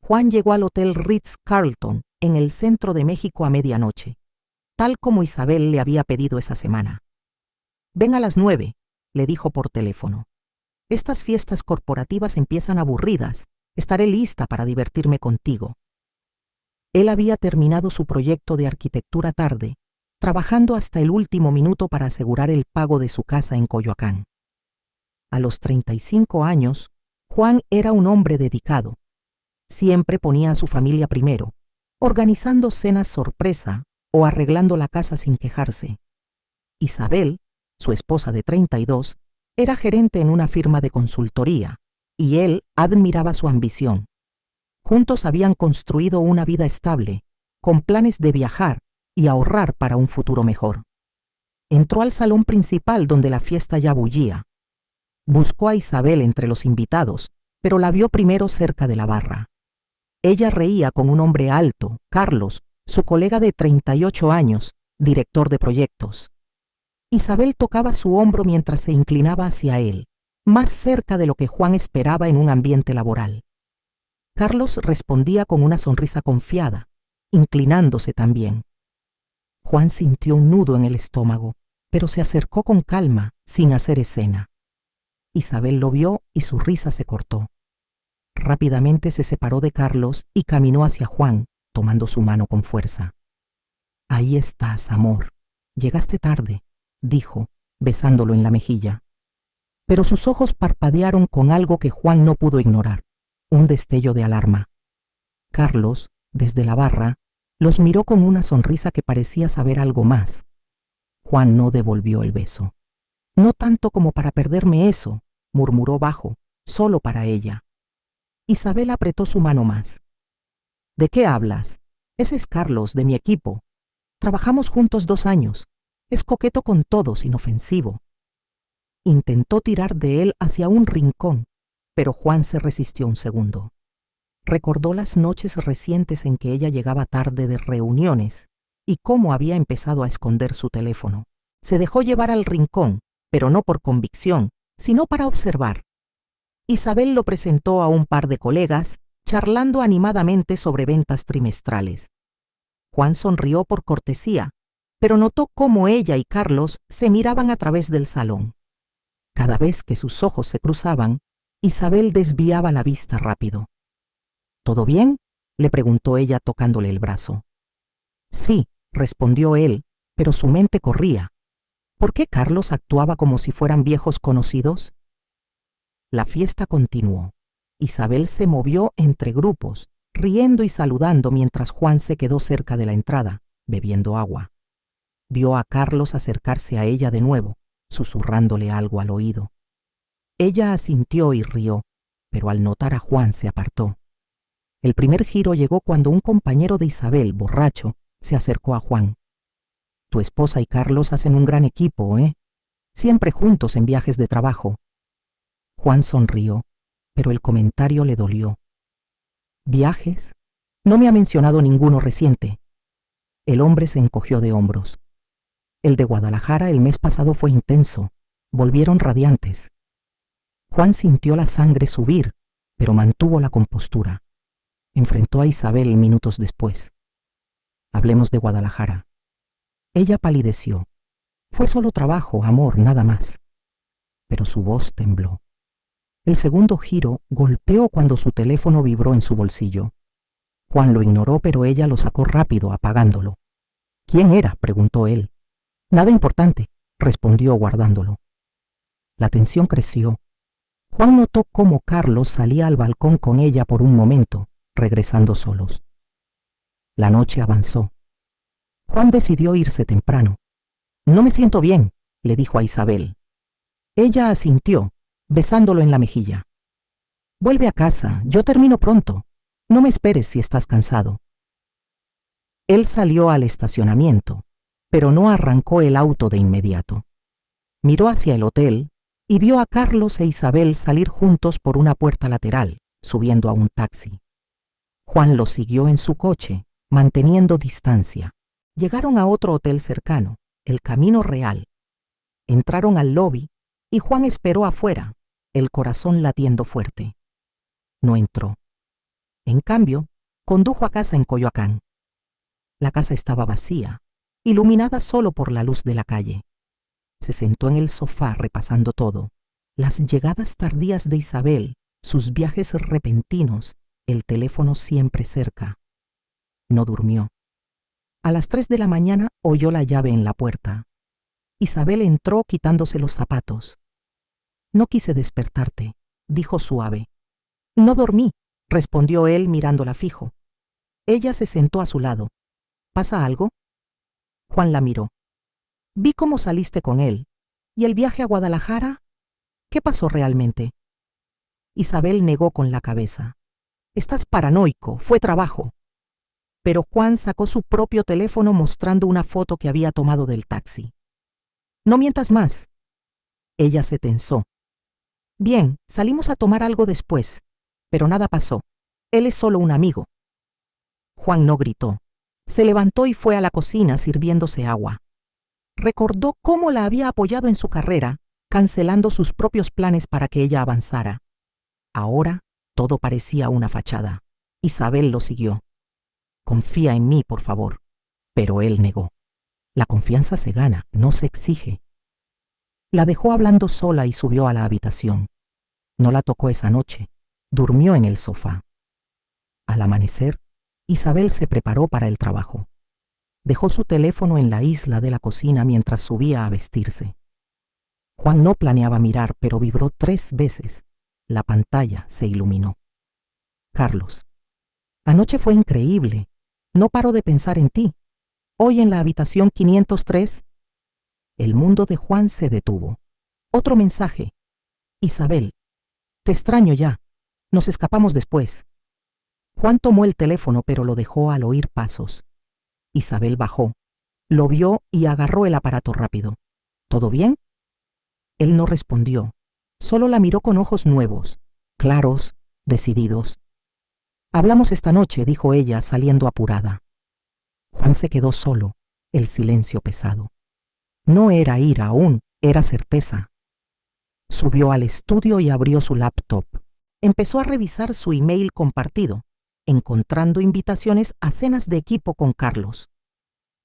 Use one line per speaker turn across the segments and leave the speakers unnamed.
Juan llegó al Hotel Ritz-Carlton en el centro de México a medianoche, tal como Isabel le había pedido esa semana. «Ven a las 9», le dijo por teléfono. «Estas fiestas corporativas empiezan aburridas. Estaré lista para divertirme contigo». Él había terminado su proyecto de arquitectura tarde, trabajando hasta el último minuto para asegurar el pago de su casa en Coyoacán. A los 35 años, Juan era un hombre dedicado. Siempre ponía a su familia primero, organizando cenas sorpresa o arreglando la casa sin quejarse. Isabel, su esposa de 32, era gerente en una firma de consultoría, y él admiraba su ambición. Juntos habían construido una vida estable, con planes de viajar y ahorrar para un futuro mejor. Entró al salón principal donde la fiesta ya bullía. Buscó a Isabel entre los invitados, pero la vio primero cerca de la barra. Ella reía con un hombre alto, Carlos, su colega de 38 años, director de proyectos. Isabel tocaba su hombro mientras se inclinaba hacia él, más cerca de lo que Juan esperaba en un ambiente laboral. Carlos respondía con una sonrisa confiada, inclinándose también. Juan sintió un nudo en el estómago, pero se acercó con calma, sin hacer escena. Isabel lo vio y su risa se cortó. Rápidamente se separó de Carlos y caminó hacia Juan, tomando su mano con fuerza. «Ahí estás, amor. Llegaste tarde», dijo, besándolo en la mejilla. Pero sus ojos parpadearon con algo que Juan no pudo ignorar, un destello de alarma. Carlos, desde la barra, los miró con una sonrisa que parecía saber algo más. Juan no devolvió el beso. «No tanto como para perderme eso», murmuró bajo, solo para ella. Isabel apretó su mano más. «¿De qué hablas? Ese es Carlos, de mi equipo. Trabajamos juntos 2 años. Es coqueto con todos, inofensivo». Intentó tirar de él hacia un rincón, pero Juan se resistió un segundo. Recordó las noches recientes en que ella llegaba tarde de reuniones y cómo había empezado a esconder su teléfono. Se dejó llevar al rincón, pero no por convicción, sino para observar. Isabel lo presentó a un par de colegas, charlando animadamente sobre ventas trimestrales. Juan sonrió por cortesía, pero notó cómo ella y Carlos se miraban a través del salón. Cada vez que sus ojos se cruzaban, Isabel desviaba la vista rápido. «¿Todo bien?», le preguntó ella tocándole el brazo. «Sí», respondió él, pero su mente corría. ¿Por qué Carlos actuaba como si fueran viejos conocidos? La fiesta continuó. Isabel se movió entre grupos, riendo y saludando mientras Juan se quedó cerca de la entrada, bebiendo agua. Vio a Carlos acercarse a ella de nuevo, susurrándole algo al oído. Ella asintió y rió, pero al notar a Juan se apartó. El primer giro llegó cuando un compañero de Isabel, borracho, se acercó a Juan. «Tu esposa y Carlos hacen un gran equipo, ¿eh? Siempre juntos en viajes de trabajo». Juan sonrió, pero el comentario le dolió. «¿Viajes? No me ha mencionado ninguno reciente». El hombre se encogió de hombros. «El de Guadalajara el mes pasado fue intenso. Volvieron radiantes». Juan sintió la sangre subir, pero mantuvo la compostura. Enfrentó a Isabel minutos después. «Hablemos de Guadalajara». Ella palideció. «Fue solo trabajo, amor, nada más». Pero su voz tembló. El segundo giro golpeó cuando su teléfono vibró en su bolsillo. Juan lo ignoró, pero ella lo sacó rápido, apagándolo. «¿Quién era?», preguntó él. «Nada importante», respondió guardándolo. La tensión creció. Juan notó cómo Carlos salía al balcón con ella por un momento, regresando solos. La noche avanzó. Juan decidió irse temprano. «No me siento bien», le dijo a Isabel. Ella asintió, besándolo en la mejilla. «Vuelve a casa, yo termino pronto. No me esperes si estás cansado». Él salió al estacionamiento, pero no arrancó el auto de inmediato. Miró hacia el hotel y vio a Carlos e Isabel salir juntos por una puerta lateral, subiendo a un taxi. Juan los siguió en su coche, manteniendo distancia. Llegaron a otro hotel cercano, el Camino Real. Entraron al lobby y Juan esperó afuera, el corazón latiendo fuerte. No entró. En cambio, condujo a casa en Coyoacán. La casa estaba vacía, iluminada solo por la luz de la calle. Se sentó en el sofá repasando todo: las llegadas tardías de Isabel, sus viajes repentinos, el teléfono siempre cerca. No durmió. A las 3 de la mañana oyó la llave en la puerta. Isabel entró quitándose los zapatos. «No quise despertarte», dijo suave. «No dormí», respondió él mirándola fijo. Ella se sentó a su lado. «¿Pasa algo?» Juan la miró. «Vi cómo saliste con él. ¿Y el viaje a Guadalajara? ¿Qué pasó realmente?» Isabel negó con la cabeza. «Estás paranoico, fue trabajo». Pero Juan sacó su propio teléfono mostrando una foto que había tomado del taxi. «No mientas más». Ella se tensó. «Bien, salimos a tomar algo después, pero nada pasó. Él es solo un amigo». Juan no gritó. Se levantó y fue a la cocina sirviéndose agua. Recordó cómo la había apoyado en su carrera, cancelando sus propios planes para que ella avanzara. Ahora todo parecía una fachada. Isabel lo siguió. «Confía en mí, por favor». Pero él negó. La confianza se gana, no se exige. La dejó hablando sola y subió a la habitación. No la tocó esa noche. Durmió en el sofá. Al amanecer, Isabel se preparó para el trabajo. Dejó su teléfono en la isla de la cocina mientras subía a vestirse. Juan no planeaba mirar, pero vibró 3 veces. La pantalla se iluminó. «Carlos, anoche fue increíble. No paro de pensar en ti. Hoy en la habitación 503. El mundo de Juan se detuvo. Otro mensaje. «Isabel, te extraño ya. Nos escapamos después». Juan tomó el teléfono, pero lo dejó al oír pasos. Isabel bajó, lo vio y agarró el aparato rápido. «¿Todo bien?» Él no respondió. Solo la miró con ojos nuevos, claros, decididos. «Hablamos esta noche», dijo ella, saliendo apurada. Juan se quedó solo, el silencio pesado. No era ira aún, era certeza. Subió al estudio y abrió su laptop. Empezó a revisar su email compartido, encontrando invitaciones a cenas de equipo con Carlos.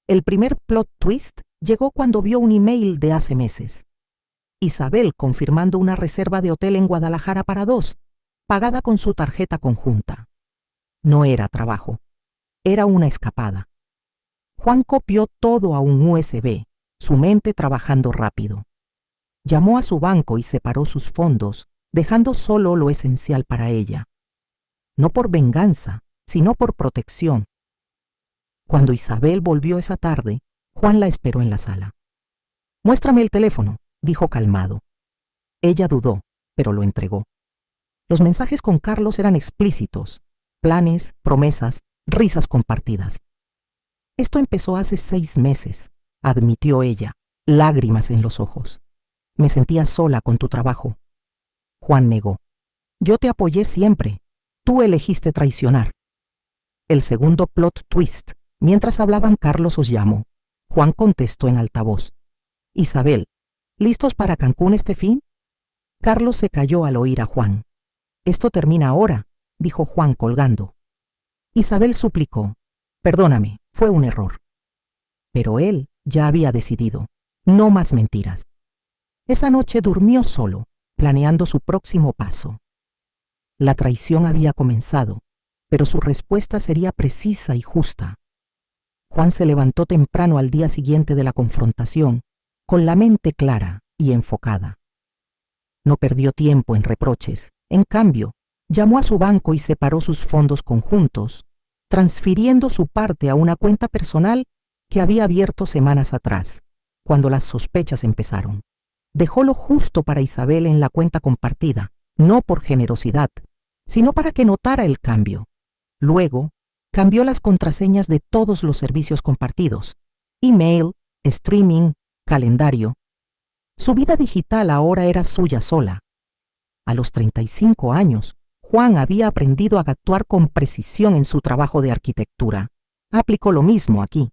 El primer plot twist llegó cuando vio un email de hace meses. Isabel confirmando una reserva de hotel en Guadalajara para 2, pagada con su tarjeta conjunta. No era trabajo, era una escapada. Juan copió todo a un USB, su mente trabajando rápido. Llamó a su banco y separó sus fondos, dejando solo lo esencial para ella. No por venganza, sino por protección. Cuando Isabel volvió esa tarde, Juan la esperó en la sala. «Muéstrame el teléfono», dijo calmado. Ella dudó, pero lo entregó. Los mensajes con Carlos eran explícitos: planes, promesas, risas compartidas. «Esto empezó hace 6 meses», admitió ella, lágrimas en los ojos. «Me sentía sola con tu trabajo». Juan negó. «Yo te apoyé siempre. Tú elegiste traicionar». El segundo plot twist. Mientras hablaban, Carlos os llamó. Juan contestó en altavoz. «Isabel, ¿listos para Cancún este fin?» Carlos se calló al oír a Juan. «Esto termina ahora», dijo Juan colgando. Isabel suplicó. «Perdóname, fue un error». Pero él ya había decidido. No más mentiras. Esa noche durmió solo, planeando su próximo paso. La traición había comenzado, pero su respuesta sería precisa y justa. Juan se levantó temprano al día siguiente de la confrontación, con la mente clara y enfocada. No perdió tiempo en reproches. En cambio, llamó a su banco y separó sus fondos conjuntos, transfiriendo su parte a una cuenta personal que había abierto semanas atrás, cuando las sospechas empezaron. Dejó lo justo para Isabel en la cuenta compartida, no por generosidad, sino para que notara el cambio. Luego, cambió las contraseñas de todos los servicios compartidos: email, streaming, calendario. Su vida digital ahora era suya sola. A los 35 años, Juan había aprendido a actuar con precisión en su trabajo de arquitectura. Aplicó lo mismo aquí.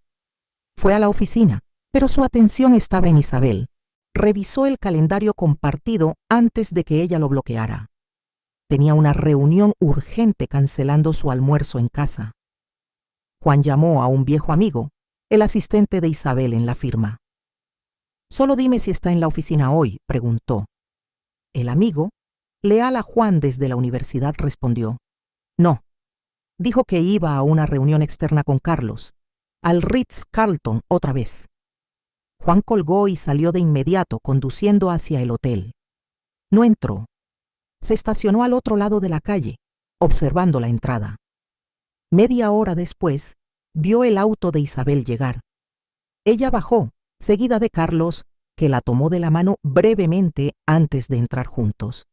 Fue a la oficina, pero su atención estaba en Isabel. Revisó el calendario compartido antes de que ella lo bloqueara. Tenía una reunión urgente cancelando su almuerzo en casa. Juan llamó a un viejo amigo, el asistente de Isabel en la firma. «Solo dime si está en la oficina hoy», preguntó. El amigo, leal a Juan desde la universidad, respondió: «No». Dijo que iba a una reunión externa con Carlos, al Ritz-Carlton otra vez. Juan colgó y salió de inmediato conduciendo hacia el hotel. No entró. Se estacionó al otro lado de la calle, observando la entrada. Media hora después, vio el auto de Isabel llegar. Ella bajó, seguida de Carlos, que la tomó de la mano brevemente antes de entrar juntos.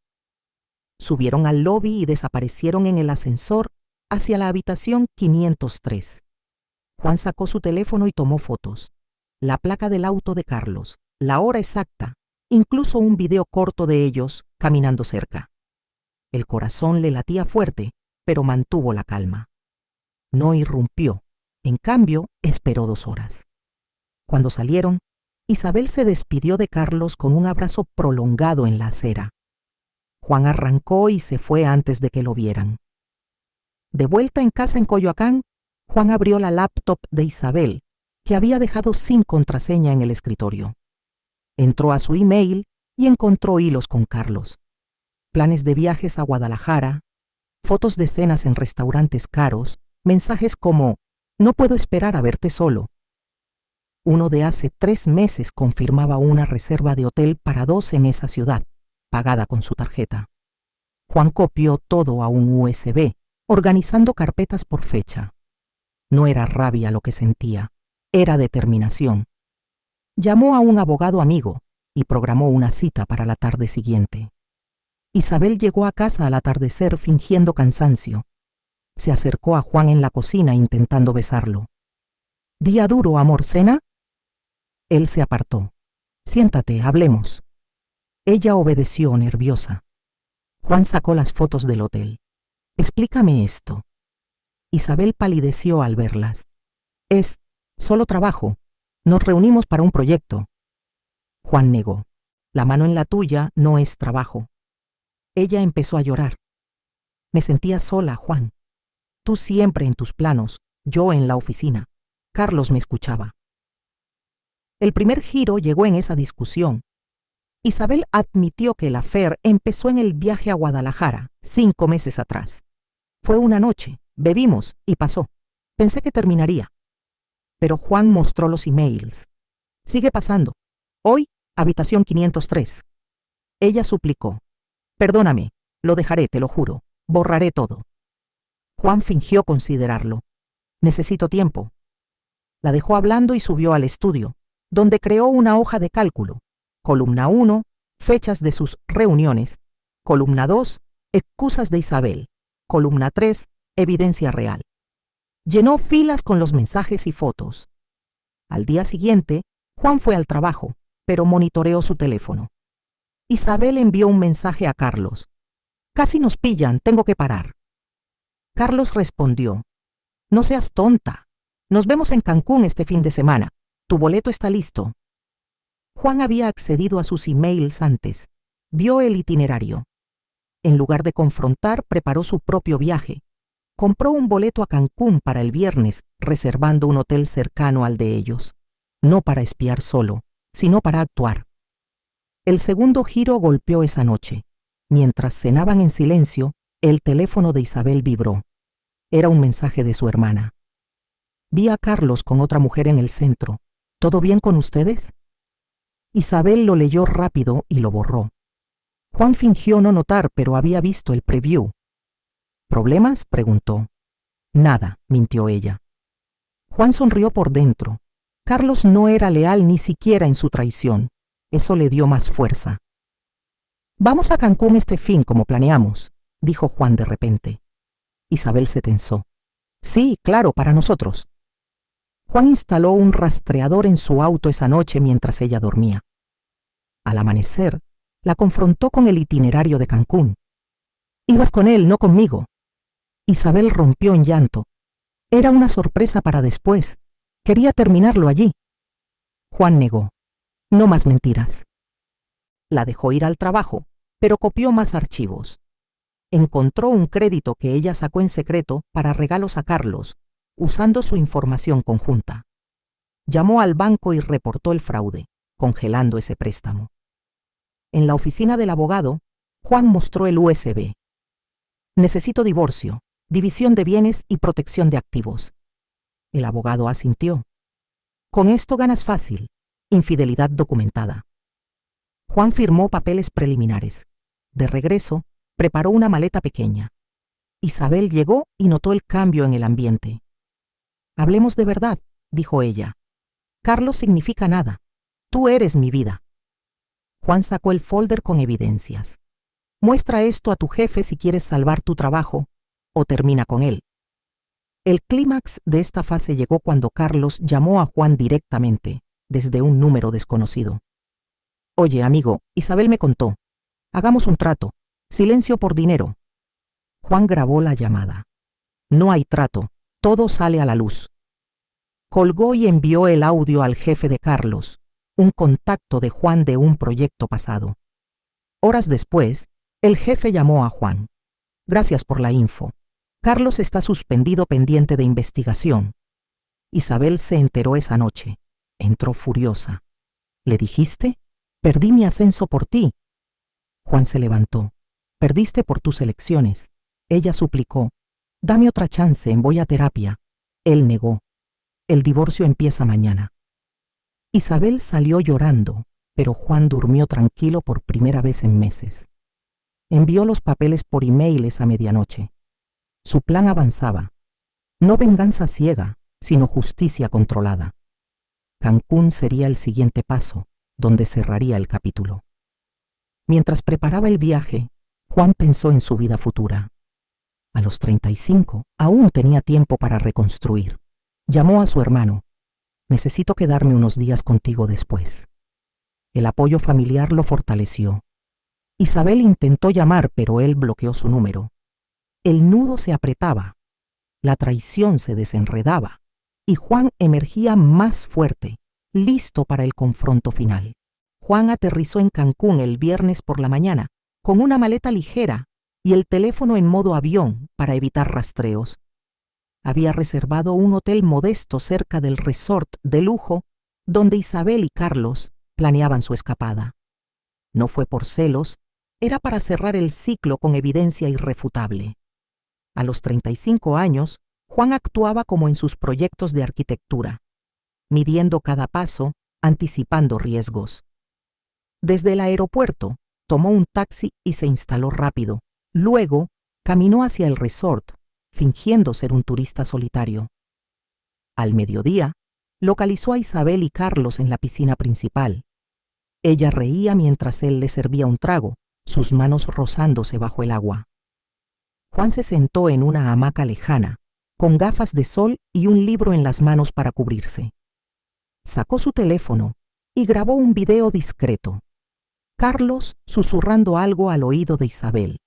Subieron al lobby y desaparecieron en el ascensor hacia la habitación 503. Juan sacó su teléfono y tomó fotos. La placa del auto de Carlos, la hora exacta, incluso un video corto de ellos caminando cerca. El corazón le latía fuerte, pero mantuvo la calma. No irrumpió. En cambio, esperó 2 horas. Cuando salieron, Isabel se despidió de Carlos con un abrazo prolongado en la acera. Juan arrancó y se fue antes de que lo vieran. De vuelta en casa en Coyoacán, Juan abrió la laptop de Isabel, que había dejado sin contraseña en el escritorio. Entró a su email y encontró hilos con Carlos. Planes de viajes a Guadalajara, fotos de cenas en restaurantes caros, mensajes como: «No puedo esperar a verte solo». Uno de hace 3 meses confirmaba una reserva de hotel para 2 en esa ciudad, pagada con su tarjeta. Juan copió todo a un USB, organizando carpetas por fecha. No era rabia lo que sentía, era determinación. Llamó a un abogado amigo y programó una cita para la tarde siguiente. Isabel llegó a casa al atardecer fingiendo cansancio. Se acercó a Juan en la cocina intentando besarlo. «¿Día duro, amor, cena?» Él se apartó. «Siéntate, hablemos». Ella obedeció nerviosa. Juan sacó las fotos del hotel. «Explícame esto». Isabel palideció al verlas. «Es solo trabajo. Nos reunimos para un proyecto». Juan negó. «La mano en la tuya no es trabajo». Ella empezó a llorar. «Me sentía sola, Juan. Tú siempre en tus planos, yo en la oficina». Carlos me escuchaba. El primer giro llegó en esa discusión. Isabel admitió que el affair empezó en el viaje a Guadalajara, 5 meses atrás. Fue una noche, bebimos y pasó. Pensé que terminaría. Pero Juan mostró los emails. «Sigue pasando. Hoy, habitación 503. Ella suplicó: «Perdóname, lo dejaré, te lo juro. Borraré todo». Juan fingió considerarlo. «Necesito tiempo». La dejó hablando y subió al estudio, donde creó una hoja de cálculo. Columna 1, fechas de sus reuniones. Columna 2, excusas de Isabel. Columna 3, evidencia real. Llenó filas con los mensajes y fotos. Al día siguiente, Juan fue al trabajo, pero monitoreó su teléfono. Isabel envió un mensaje a Carlos: «Casi nos pillan, tengo que parar». Carlos respondió: «No seas tonta. Nos vemos en Cancún este fin de semana. Tu boleto está listo». Juan había accedido a sus emails antes. Vio el itinerario. En lugar de confrontar, preparó su propio viaje. Compró un boleto a Cancún para el viernes, reservando un hotel cercano al de ellos. No para espiar solo, sino para actuar. El segundo giro golpeó esa noche. Mientras cenaban en silencio, el teléfono de Isabel vibró. Era un mensaje de su hermana. «Vi a Carlos con otra mujer en el centro. ¿Todo bien con ustedes?» Isabel lo leyó rápido y lo borró. Juan fingió no notar, pero había visto el preview. «¿Problemas?», preguntó. «Nada», mintió ella. Juan sonrió por dentro. Carlos no era leal ni siquiera en su traición. Eso le dio más fuerza. «Vamos a Cancún este fin como planeamos», dijo Juan de repente. Isabel se tensó. «Sí, claro, para nosotros». Juan instaló un rastreador en su auto esa noche mientras ella dormía. Al amanecer, la confrontó con el itinerario de Cancún. «Ibas con él, no conmigo». Isabel rompió en llanto. Era una sorpresa para después. Quería terminarlo allí. Juan negó. «No más mentiras». La dejó ir al trabajo, pero copió más archivos. encontró un crédito que ella sacó en secreto para regalos a Carlos, usando su información conjunta. Llamó al banco y reportó el fraude, congelando ese préstamo. En la oficina del abogado, Juan mostró el USB. Necesito divorcio, división de bienes y protección de activos. El abogado asintió. Con esto ganas fácil, infidelidad documentada. Juan firmó papeles preliminares. De regreso, preparó una maleta pequeña. Isabel llegó y notó el cambio en el ambiente. Hablemos de verdad, dijo ella. Carlos significa nada. Tú eres mi vida. Juan sacó el folder con evidencias. Muestra esto a tu jefe si quieres salvar tu trabajo, o termina con él. El clímax de esta fase llegó cuando Carlos llamó a Juan directamente, desde un número desconocido. Oye, amigo, Isabel me contó. Hagamos un trato. Silencio por dinero. Juan grabó la llamada. No hay trato. Todo sale a la luz. Colgó y envió el audio al jefe de Carlos, un contacto de Juan de un proyecto pasado. Horas después, el jefe llamó a Juan. Gracias por la info. Carlos está suspendido pendiente de investigación. Isabel se enteró esa noche. Entró furiosa. ¿Le dijiste? Perdí mi ascenso por ti. Juan se levantó. Perdiste por tus elecciones. Ella suplicó. Dame otra chance, voy a terapia. Él negó. El divorcio empieza mañana. Isabel salió llorando, pero Juan durmió tranquilo por primera vez en meses. Envió los papeles por emails a medianoche. Su plan avanzaba. No venganza ciega, sino justicia controlada. Cancún sería el siguiente paso, donde cerraría el capítulo. Mientras preparaba el viaje, Juan pensó en su vida futura. A los 35, aún tenía tiempo para reconstruir. Llamó a su hermano. Necesito quedarme unos días contigo después. El apoyo familiar lo fortaleció. Isabel intentó llamar, pero él bloqueó su número. El nudo se apretaba, la traición se desenredaba, y Juan emergía más fuerte, listo para el confronto final. Juan aterrizó en Cancún el viernes por la mañana, con una maleta ligera y el teléfono en modo avión para evitar rastreos. Había reservado un hotel modesto cerca del resort de lujo donde Isabel y Carlos planeaban su escapada. No fue por celos, era para cerrar el ciclo con evidencia irrefutable. A los 35 años, Juan actuaba como en sus proyectos de arquitectura, midiendo cada paso, anticipando riesgos. Desde el aeropuerto, tomó un taxi y se instaló rápido. Luego, caminó hacia el resort, fingiendo ser un turista solitario. Al mediodía, localizó a Isabel y Carlos en la piscina principal. Ella reía mientras él le servía un trago, sus manos rozándose bajo el agua. Juan se sentó en una hamaca lejana, con gafas de sol y un libro en las manos para cubrirse. Sacó su teléfono y grabó un video discreto. Carlos susurrando algo al oído de Isabel,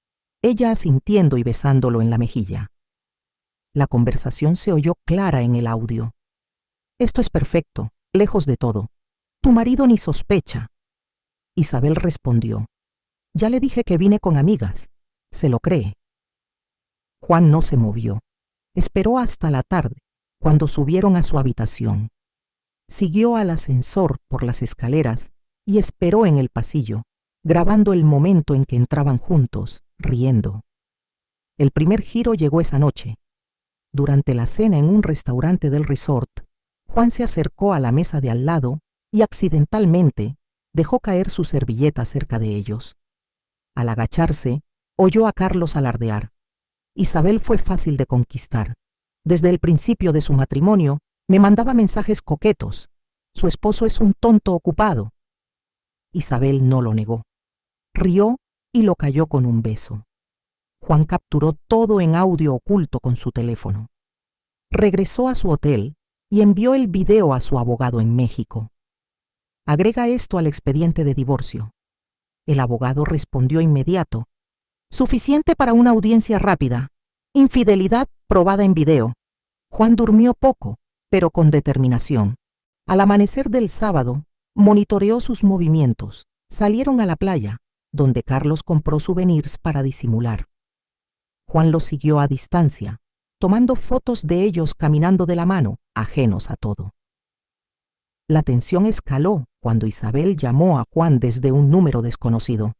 ella asintiendo y besándolo en la mejilla. La conversación se oyó clara en el audio. Esto es perfecto, lejos de todo. Tu marido ni sospecha. Isabel respondió. Ya le dije que vine con amigas. Se lo cree. Juan no se movió. Esperó hasta la tarde, cuando subieron a su habitación. Siguió al ascensor por las escaleras y esperó en el pasillo, grabando el momento en que entraban juntos, riendo. El primer giro llegó esa noche. Durante la cena en un restaurante del resort, Juan se acercó a la mesa de al lado y accidentalmente dejó caer su servilleta cerca de ellos. Al agacharse, oyó a Carlos alardear. Isabel fue fácil de conquistar. Desde el principio de su matrimonio, me mandaba mensajes coquetos. Su esposo es un tonto ocupado. Isabel no lo negó. Rió y lo calló con un beso. Juan capturó todo en audio oculto con su teléfono. Regresó a su hotel y envió el video a su abogado en México. Agrega esto al expediente de divorcio. El abogado respondió inmediato. Suficiente para una audiencia rápida. Infidelidad probada en video. Juan durmió poco, pero con determinación. Al amanecer del sábado, monitoreó sus movimientos. Salieron a la playa, donde Carlos compró souvenirs para disimular. Juan los siguió a distancia, tomando fotos de ellos caminando de la mano, ajenos a todo. La tensión escaló cuando Isabel llamó a Juan desde un número desconocido.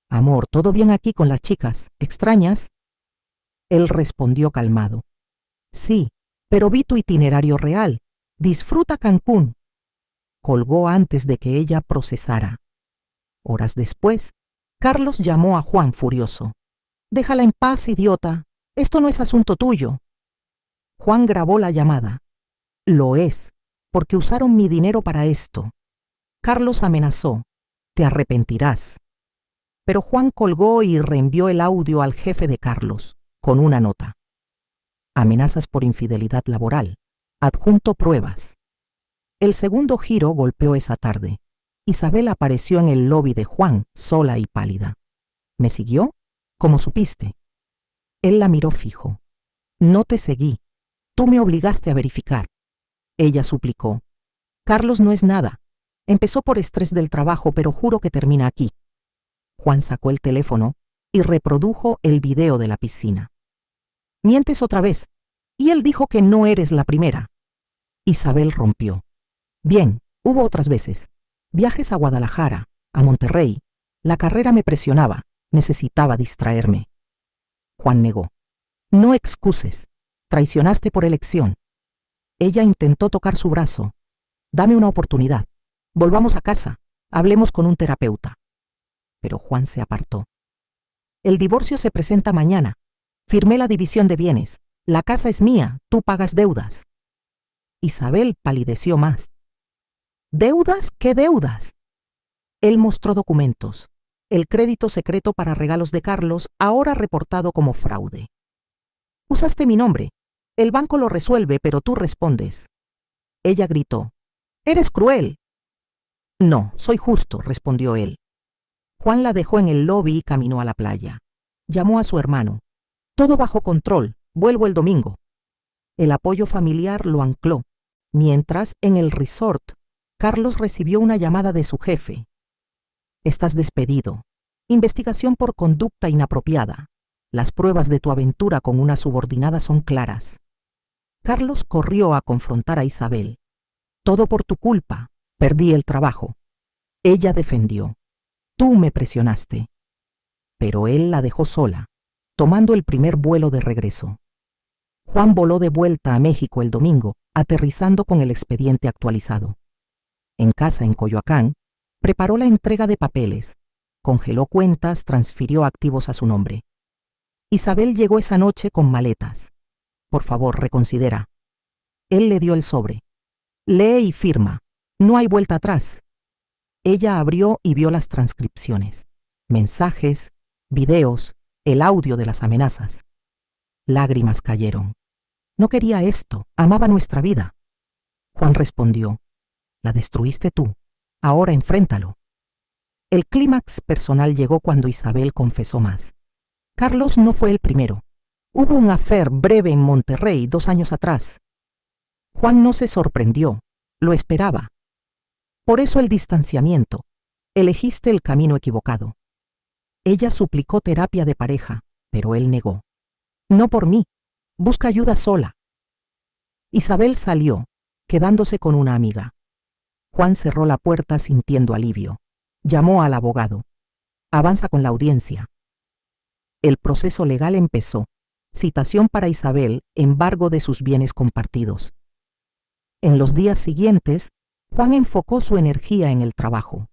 «Amor, ¿todo bien aquí con las chicas? ¿Extrañas?» Él respondió calmado. «Sí, pero vi tu itinerario real. Disfruta Cancún». Colgó antes de que ella procesara. Horas después, Carlos llamó a Juan furioso. «Déjala en paz, idiota. Esto no es asunto tuyo». Juan grabó la llamada. «Lo es, porque usaron mi dinero para esto». Carlos amenazó. «Te arrepentirás». Pero Juan colgó y reenvió el audio al jefe de Carlos, con una nota. «Amenazas por infidelidad laboral. Adjunto pruebas». El segundo giro golpeó esa tarde. Isabel apareció en el lobby de Juan, sola y pálida. «¿Me siguió? ¿Cómo supiste?» Él la miró fijo. «No te seguí. Tú me obligaste a verificar». Ella suplicó. «Carlos no es nada. Empezó por estrés del trabajo, pero juro que termina aquí». Juan sacó el teléfono y reprodujo el video de la piscina. «Mientes otra vez. Y él dijo que no eres la primera». Isabel rompió. «Bien, hubo otras veces. Viajes a Guadalajara, a Monterrey. La carrera me presionaba. Necesitaba distraerme». Juan negó. «No excuses. Traicionaste por elección». Ella intentó tocar su brazo. «Dame una oportunidad. Volvamos a casa. Hablemos con un terapeuta». Pero Juan se apartó. «El divorcio se presenta mañana. Firmé la división de bienes. La casa es mía. Tú pagas deudas». Isabel palideció más. «¿Deudas? ¿Qué deudas?» Él mostró documentos. El crédito secreto para regalos de Carlos, ahora reportado como fraude. «Usaste mi nombre. El banco lo resuelve, pero tú respondes». Ella gritó. «¡Eres cruel!». «No, soy justo», respondió él. Juan la dejó en el lobby y caminó a la playa. Llamó a su hermano. «Todo bajo control. Vuelvo el domingo». El apoyo familiar lo ancló, mientras en el resort Carlos recibió una llamada de su jefe. «Estás despedido. Investigación por conducta inapropiada. Las pruebas de tu aventura con una subordinada son claras». Carlos corrió a confrontar a Isabel. «Todo por tu culpa. Perdí el trabajo». Ella defendió. «Tú me presionaste». Pero él la dejó sola, tomando el primer vuelo de regreso. Juan voló de vuelta a México el domingo, aterrizando con el expediente actualizado. En casa en Coyoacán, preparó la entrega de papeles, congeló cuentas, transfirió activos a su nombre. Isabel llegó esa noche con maletas. «Por favor, reconsidera». Él le dio el sobre. «Lee y firma. No hay vuelta atrás». Ella abrió y vio las transcripciones, mensajes, videos, el audio de las amenazas. Lágrimas cayeron. «No quería esto, amaba nuestra vida». Juan respondió. «La destruiste tú. Ahora enfréntalo». El clímax personal llegó cuando Isabel confesó más. Carlos no fue el primero. Hubo un affair breve en Monterrey 2 años atrás. Juan no se sorprendió, lo esperaba. «Por eso el distanciamiento. Elegiste el camino equivocado». Ella suplicó terapia de pareja, pero él negó. «No por mí. Busca ayuda sola». Isabel salió, quedándose con una amiga. Juan cerró la puerta sintiendo alivio. Llamó al abogado. «Avanza con la audiencia». El proceso legal empezó. Citación para Isabel, embargo de sus bienes compartidos. En los días siguientes, Juan enfocó su energía en el trabajo.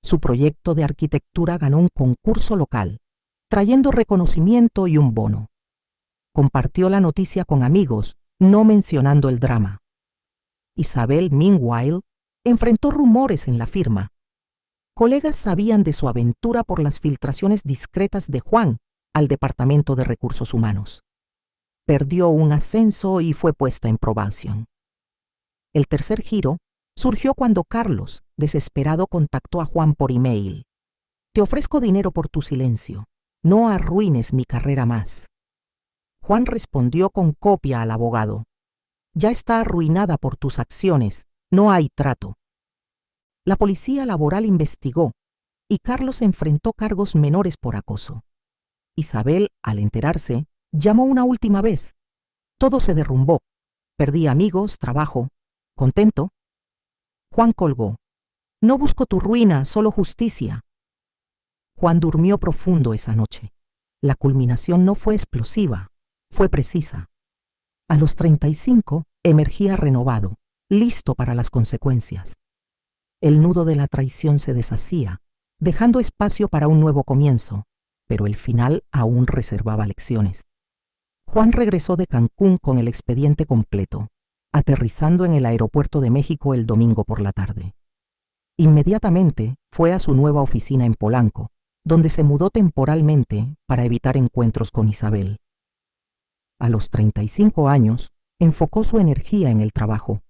Su proyecto de arquitectura ganó un concurso local, trayendo reconocimiento y un bono. Compartió la noticia con amigos, no mencionando el drama. Isabel, meanwhile, enfrentó rumores en la firma. Colegas sabían de su aventura por las filtraciones discretas de Juan al Departamento de Recursos Humanos. Perdió un ascenso y fue puesta en probación. El tercer giro surgió cuando Carlos, desesperado, contactó a Juan por email. «Te ofrezco dinero por tu silencio. No arruines mi carrera más». Juan respondió con copia al abogado. «Ya está arruinada por tus acciones. No hay trato». La policía laboral investigó y Carlos enfrentó cargos menores por acoso. Isabel, al enterarse, llamó una última vez. Todo se derrumbó. Perdí amigos, trabajo. ¿Contento? Juan colgó. No busco tu ruina, solo justicia. Juan durmió profundo esa noche. La culminación no fue explosiva, fue precisa. A los 35 emergía renovado, listo para las consecuencias. El nudo de la traición se deshacía, dejando espacio para un nuevo comienzo, pero el final aún reservaba lecciones. Juan regresó de Cancún con el expediente completo, aterrizando en el aeropuerto de México el domingo por la tarde. Inmediatamente fue a su nueva oficina en Polanco, donde se mudó temporalmente para evitar encuentros con Isabel. A los 35 años, enfocó su energía en el trabajo.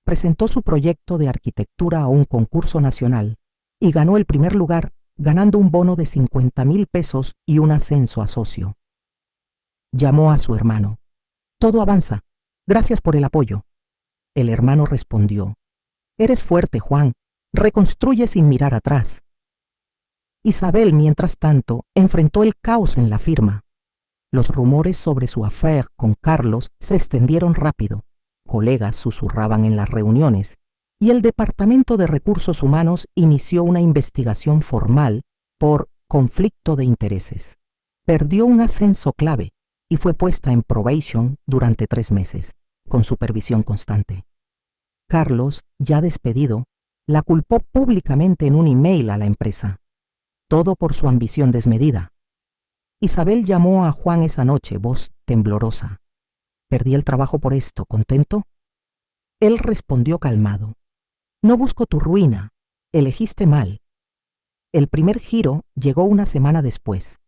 Presentó su proyecto de arquitectura a un concurso nacional y ganó el primer lugar, ganando un bono de 50,000 pesos y un ascenso a socio. Llamó a su hermano. Todo avanza. Gracias por el apoyo. El hermano respondió. Eres fuerte, Juan. Reconstruye sin mirar atrás. Isabel, mientras tanto, enfrentó el caos en la firma. Los rumores sobre su affaire con Carlos se extendieron rápido. Colegas susurraban en las reuniones y el Departamento de Recursos Humanos inició una investigación formal por conflicto de intereses. Perdió un ascenso clave y fue puesta en probation durante 3 meses, con supervisión constante. Carlos, ya despedido, la culpó públicamente en un email a la empresa. Todo por su ambición desmedida. Isabel llamó a Juan esa noche, voz temblorosa. Perdí el trabajo por esto, ¿contento? Él respondió calmado. No busco tu ruina, elegiste mal. El primer giro llegó una semana después.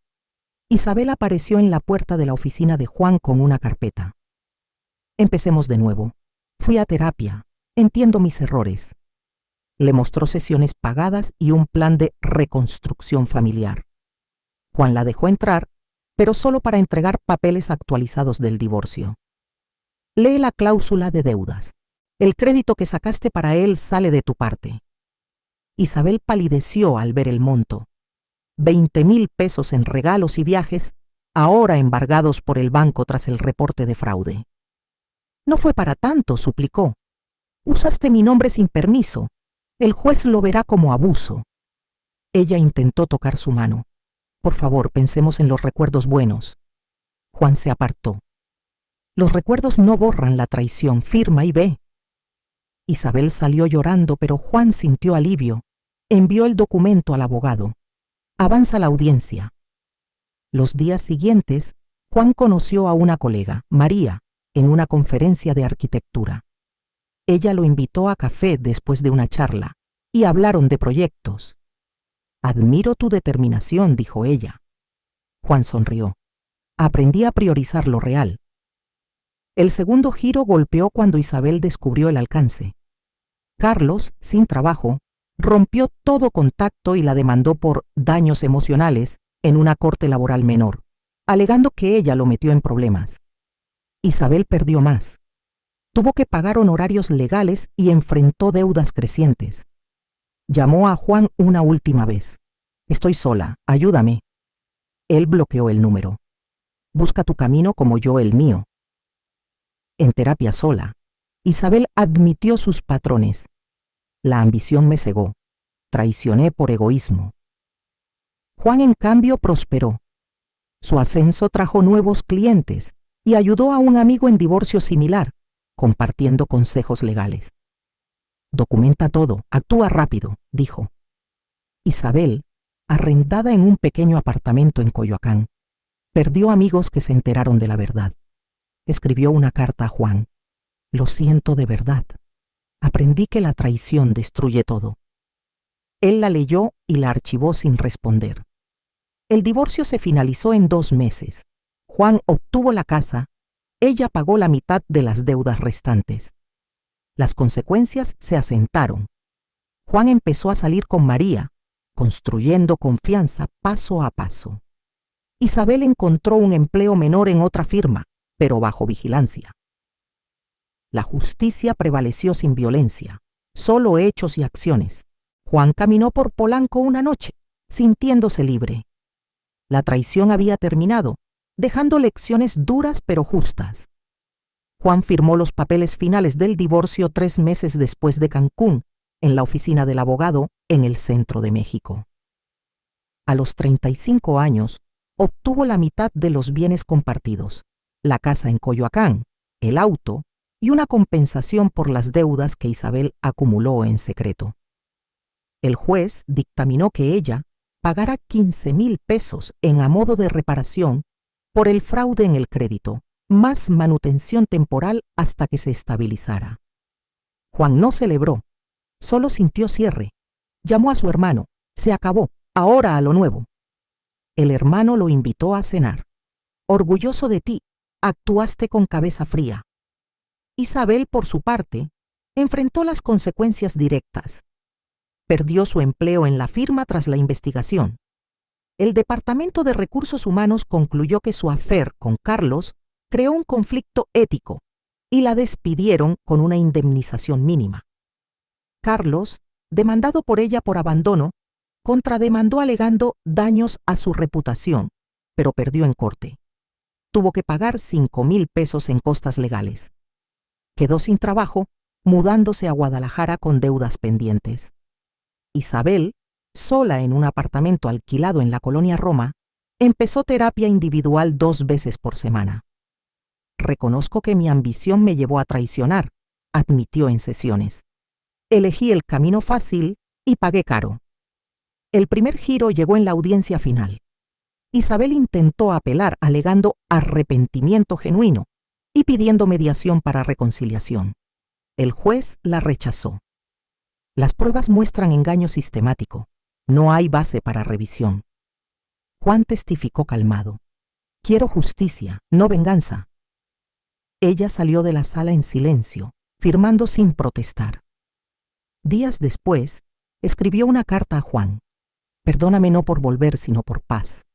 Isabel apareció en la puerta de la oficina de Juan con una carpeta. Empecemos de nuevo. Fui a terapia. Entiendo mis errores. Le mostró sesiones pagadas y un plan de reconstrucción familiar. Juan la dejó entrar, pero solo para entregar papeles actualizados del divorcio. Lee la cláusula de deudas. El crédito que sacaste para él sale de tu parte. Isabel palideció al ver el monto. 20,000 pesos en regalos y viajes, ahora embargados por el banco tras el reporte de fraude. No fue para tanto, suplicó. Usaste mi nombre sin permiso. El juez lo verá como abuso. Ella intentó tocar su mano. Por favor, pensemos en los recuerdos buenos. Juan se apartó. Los recuerdos no borran la traición, firma y ve. Isabel salió llorando, pero Juan sintió alivio. Envió el documento al abogado. Avanza la audiencia. Los días siguientes, Juan conoció a una colega, María, en una conferencia de arquitectura. Ella lo invitó a café después de una charla y hablaron de proyectos. Admiro tu determinación, dijo ella. Juan sonrió. Aprendí a priorizar lo real. El segundo giro golpeó cuando Isabel descubrió el alcance. Carlos, sin trabajo, rompió todo contacto y la demandó por daños emocionales en una corte laboral menor, alegando que ella lo metió en problemas. Isabel perdió más. Tuvo que pagar honorarios legales y enfrentó deudas crecientes. Llamó a Juan una última vez. Estoy sola, ayúdame. Él bloqueó el número. Busca tu camino como yo el mío. En terapia sola, Isabel admitió sus patrones. La ambición me cegó. Traicioné por egoísmo. Juan, en cambio, prosperó. Su ascenso trajo nuevos clientes y ayudó a un amigo en divorcio similar, compartiendo consejos legales. Documenta todo, actúa rápido, dijo. Isabel, arrendada en un pequeño apartamento en Coyoacán, perdió amigos que se enteraron de la verdad. Escribió una carta a Juan. Lo siento de verdad. Aprendí que la traición destruye todo. Él la leyó y la archivó sin responder. El divorcio se finalizó en 2 meses. Juan obtuvo la casa. Ella pagó la mitad de las deudas restantes. Las consecuencias se asentaron. Juan empezó a salir con María, construyendo confianza paso a paso. Isabel encontró un empleo menor en otra firma, pero bajo vigilancia. La justicia prevaleció sin violencia, solo hechos y acciones. Juan caminó por Polanco una noche, sintiéndose libre. La traición había terminado, dejando lecciones duras pero justas. Juan firmó los papeles finales del divorcio 3 meses después de Cancún, en la oficina del abogado en el centro de México. A los 35 años, obtuvo la mitad de los bienes compartidos, la casa en Coyoacán, el auto y una compensación por las deudas que Isabel acumuló en secreto. El juez dictaminó que ella pagara 15,000 pesos en a modo de reparación por el fraude en el crédito, más manutención temporal hasta que se estabilizara. Juan no celebró, solo sintió cierre. Llamó a su hermano. Se acabó, ahora a lo nuevo. El hermano lo invitó a cenar. Orgulloso de ti, actuaste con cabeza fría. Isabel, por su parte, enfrentó las consecuencias directas. Perdió su empleo en la firma tras la investigación. El Departamento de Recursos Humanos concluyó que su affair con Carlos creó un conflicto ético y la despidieron con una indemnización mínima. Carlos, demandado por ella por abandono, contrademandó alegando daños a su reputación, pero perdió en corte. Tuvo que pagar 5,000 pesos en costas legales. Quedó sin trabajo, mudándose a Guadalajara con deudas pendientes. Isabel, sola en un apartamento alquilado en la colonia Roma, empezó terapia individual 2 veces por semana. Reconozco que mi ambición me llevó a traicionar, admitió en sesiones. Elegí el camino fácil y pagué caro. El primer giro llegó en la audiencia final. Isabel intentó apelar alegando arrepentimiento genuino y pidiendo mediación para reconciliación. El juez la rechazó. Las pruebas muestran engaño sistemático. No hay base para revisión. Juan testificó calmado. Quiero justicia, no venganza. Ella salió de la sala en silencio, firmando sin protestar. Días después, escribió una carta a Juan. Perdóname no por volver, sino por paz.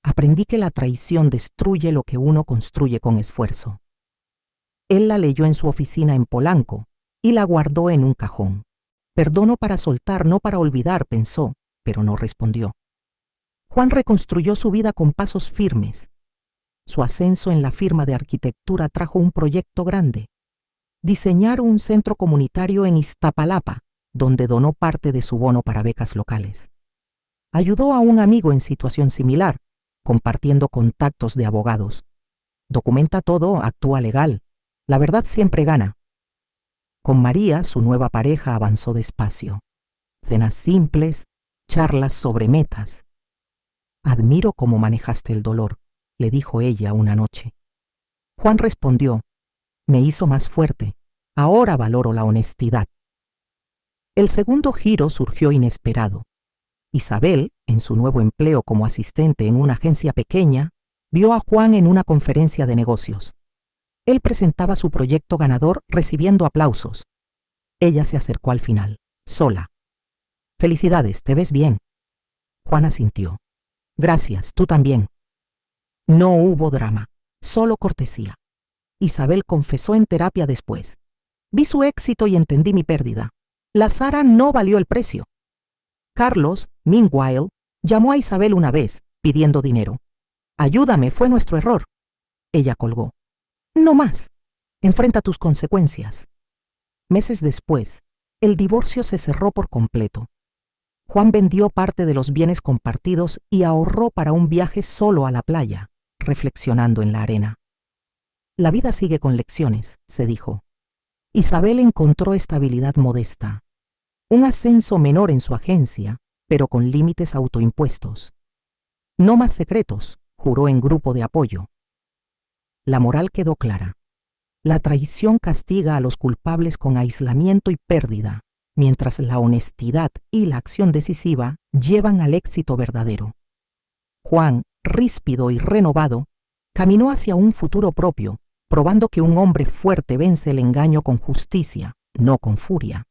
Aprendí que la traición destruye lo que uno construye con esfuerzo. Él la leyó en su oficina en Polanco y la guardó en un cajón. Perdono para soltar, no para olvidar, pensó, pero no respondió. Juan reconstruyó su vida con pasos firmes. Su ascenso en la firma de arquitectura trajo un proyecto grande: diseñar un centro comunitario en Iztapalapa, donde donó parte de su bono para becas locales. Ayudó a un amigo en situación similar, compartiendo contactos de abogados. Documenta todo, actúa legal. La verdad siempre gana. Con María, su nueva pareja, avanzó despacio. Cenas simples, charlas sobre metas. Admiro cómo manejaste el dolor, le dijo ella una noche. Juan respondió, me hizo más fuerte. Ahora valoro la honestidad. El segundo giro surgió inesperado. Isabel, en su nuevo empleo como asistente en una agencia pequeña, vio a Juan en una conferencia de negocios. Él presentaba su proyecto ganador recibiendo aplausos. Ella se acercó al final, sola. Felicidades, te ves bien. Juan asintió. Gracias, tú también. No hubo drama, solo cortesía. Isabel confesó en terapia después. Vi su éxito y entendí mi pérdida. La Sara no valió el precio. Carlos, meanwhile, llamó a Isabel una vez, pidiendo dinero. Ayúdame, fue nuestro error. Ella colgó. No más. Enfrenta tus consecuencias. Meses después, el divorcio se cerró por completo. Juan vendió parte de los bienes compartidos y ahorró para un viaje solo a la playa, reflexionando en la arena. La vida sigue con lecciones, se dijo. Isabel encontró estabilidad modesta, un ascenso menor en su agencia, pero con límites autoimpuestos. No más secretos, juró en grupo de apoyo. La moral quedó clara. La traición castiga a los culpables con aislamiento y pérdida, mientras la honestidad y la acción decisiva llevan al éxito verdadero. Juan, ríspido y renovado, caminó hacia un futuro propio, probando que un hombre fuerte vence el engaño con justicia, no con furia.